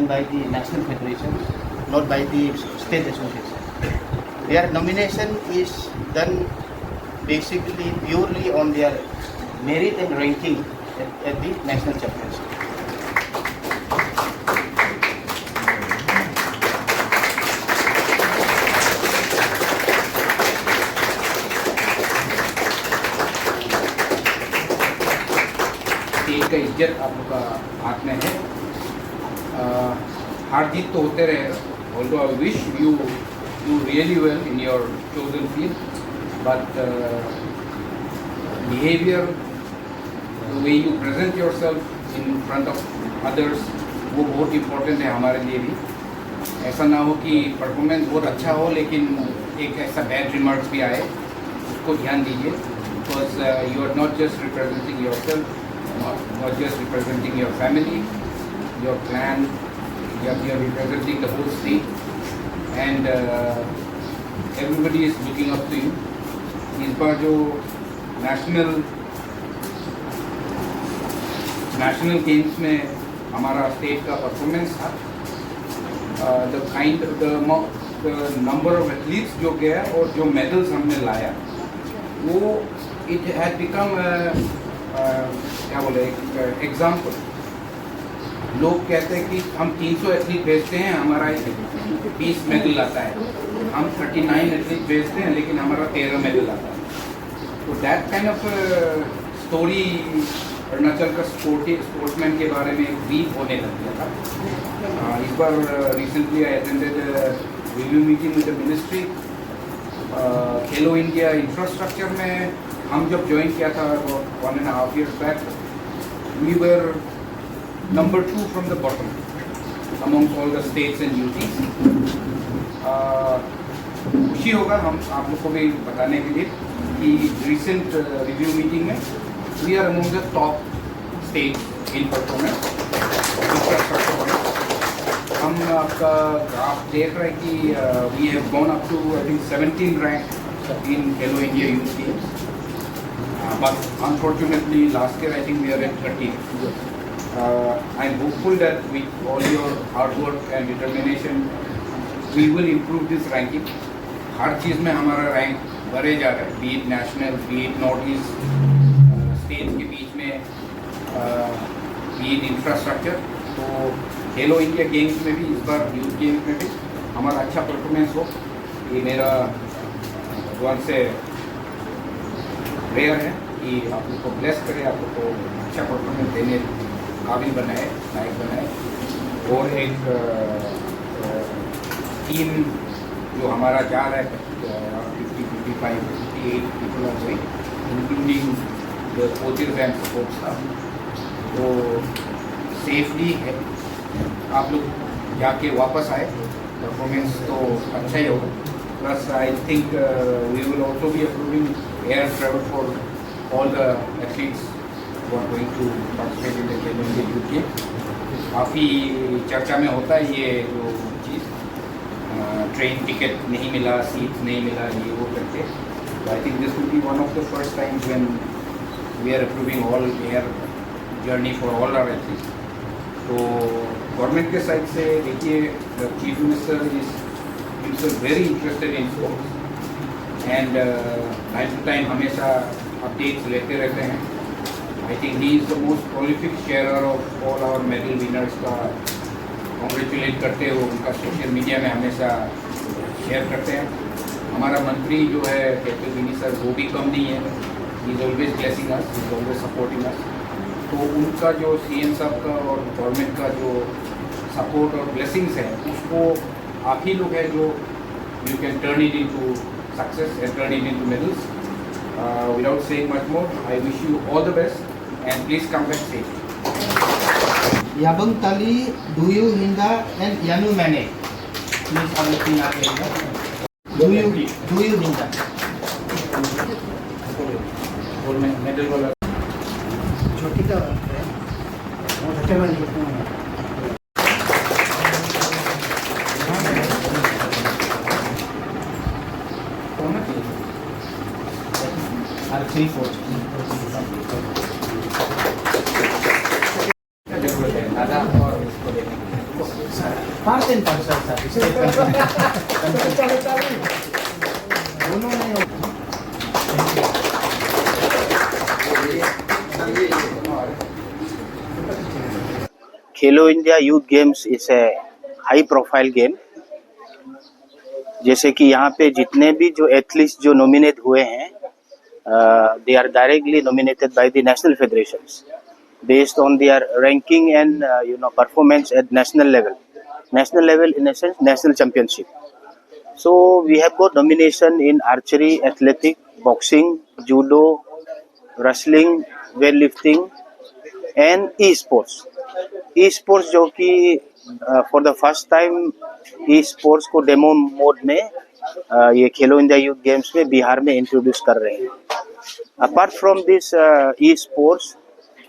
done by the national federation, not by the state association. Their nomination is done basically purely on their merit and ranking at the national championship. State का इज्जत आप लोग का हाथ में है। हार जीत तो होते रहेगा, although I wish you do really well in your chosen field, but behavior, the way you present yourself in front of others, वो बहुत important है हमारे लिए भी। ऐसा ना हो कि परफॉर्मेंस बहुत अच्छा हो लेकिन एक ऐसा बैड रिमार्क्स भी आए, उसको ध्यान दीजिए, because you are not just representing yourself, not just representing your family, your clan, you are representing the whole state, and everybody is looking up to you. इस बार जो national games में हमारा state का परफॉर्मेंस था, the number of athletes जो गया और जो मेडल्स हमने लाया, वो it had become क्या बोले एक एग्जाम्पल। लोग कहते हैं कि हम 300 एथलीट भेजते हैं, हमारा 20 मेडल आता है, हम 39 एथलीट भेजते हैं लेकिन हमारा 13 मेडल आता है। तो that kind of story Arunachal का स्पोर्ट्समैन के बारे में वीक होने लग गया था। इस बार recently I attended review meeting with the ministry. Khelo India infrastructure में हम जब ज्वाइन किया था 1.5 years back, we were number 2 from the bottom amongst all the states and UTs. खुशी होगा हम आप लोग को भी बताने के लिए कि recent review meeting में we are among the top states in performance infrastructure। हम आपका ग्राफ देख रहे हैं कि we have gone up to I think 17 rank in Hello India Youth Games, but unfortunately last year I think we are at 13th. I am hopeful that with all your hard work and determination we will improve this ranking. हर चीज़ में हमारा rank बढ़े जा रहा है, be it national, be it north east state के बीच में, be it infrastructure। तो खेलो India games में भी, इस बार यूथ गेम्स में भी हमारा अच्छा परफॉर्मेंस हो, ये मेरा भगवान से प्रेयर है कि आप लोग को ब्लेस करे, आप लोग को अच्छा परफॉर्मेंस देने काबिल बनाए, लायक बनाए। और एक टीम जो हमारा जा रहा है 50-55 58 people are going, including the coaches and support staff. तो सेफली है, आप लोग जाके वापस आए, परफॉर्मेंस तो अच्छा ही होगा। Plus I think we will also be approving air travel for all the athletes who are going to participate in the Hello India Youth Games। काफ़ी चर्चा में होता है ये जो चीज़, ट्रेन टिकट नहीं मिला, सीट नहीं मिला, ये वो करके। I think this will be one of the first times when we are approving all air journey for all our athletes. तो गवर्नमेंट के साइड से देखिए, the chief minister is himself very interested in sports and time to time हमेशा updates लेते रहते हैं। I think he is the most prolific sharer of all our medal winners का congratulate करते हो, उनका सोशल मीडिया में हमेशा शेयर करते हैं। हमारा मंत्री जो है कैप्टन विनी सर, वो भी कम नहीं है, he is always blessing us, he is always supporting us. तो उनका जो CM साहब का और गवर्नमेंट का जो सपोर्ट और ब्लेसिंग्स है, उसको आप ही लोग हैं जो you can turn it into success and turn it into medals. Without saying much more, I wish you all the best and please come back safe. Yabang Tali, Duyu Hinda and Yanu Mane. Please have a thing out. Duyu Hinda. Gold medal वाला। छोटी का है, बहुत अच्छा बना है। are 3/4 जरूरत है दादा और इसको देने की। Part and parcel sa state Uno na yun. Khelo India youth games is a high profile game. जैसे कि यहाँ पे जितने भी जो एथलीट्स जो नॉमिनेट हुए हैं, they are directly nominated by the national federations based on their ranking and performance at national level in a sense national championship. So we have got nomination in archery, athletic, boxing, judo, wrestling, weightlifting and e-sports जो कि for the first time e-sports को demo mode में ये खेलो India youth games में बिहार में introduce कर रहे हैं। Apart from this e-sports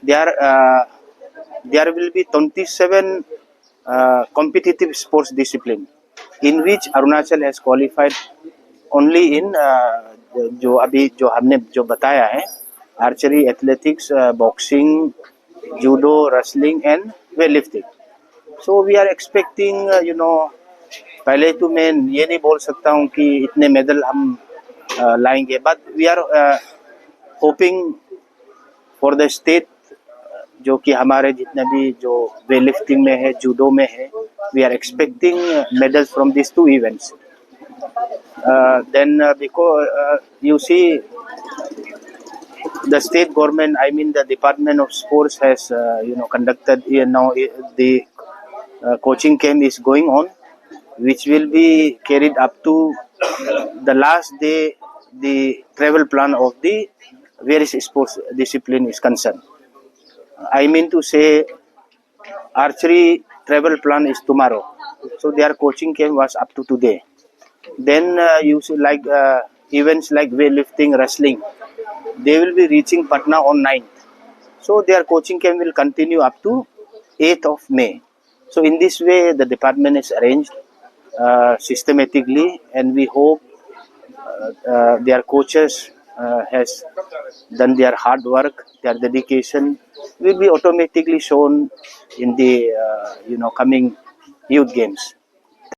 there will be 27 competitive sports discipline in which Arunachal has qualified only in जो अभी जो हमने जो बताया है archery, athletics, boxing, judo, wrestling and weightlifting. So we are expecting पहले तो मैं ये नहीं बोल सकता हूँ कि इतने मेडल हम लाएंगे, but we are hoping for the state जो कि हमारे जितने भी जो वेटलिफ्टिंग में है, जूडो में है, we are expecting medals from this two events. Then because you see the state government, I mean the Department of Sports has conducted the coaching camp is going on, which will be carried up to the last day the travel plan of the various sports discipline is concerned. I mean to say archery travel plan is tomorrow, so their coaching camp was up to today. Then you see like events like weightlifting, wrestling, they will be reaching Patna on 9th. So their coaching camp will continue up to 8th of May. So in this way the department is arranged systematically, and we hope their coaches has done their hard work, their dedication will be automatically shown in the coming youth games.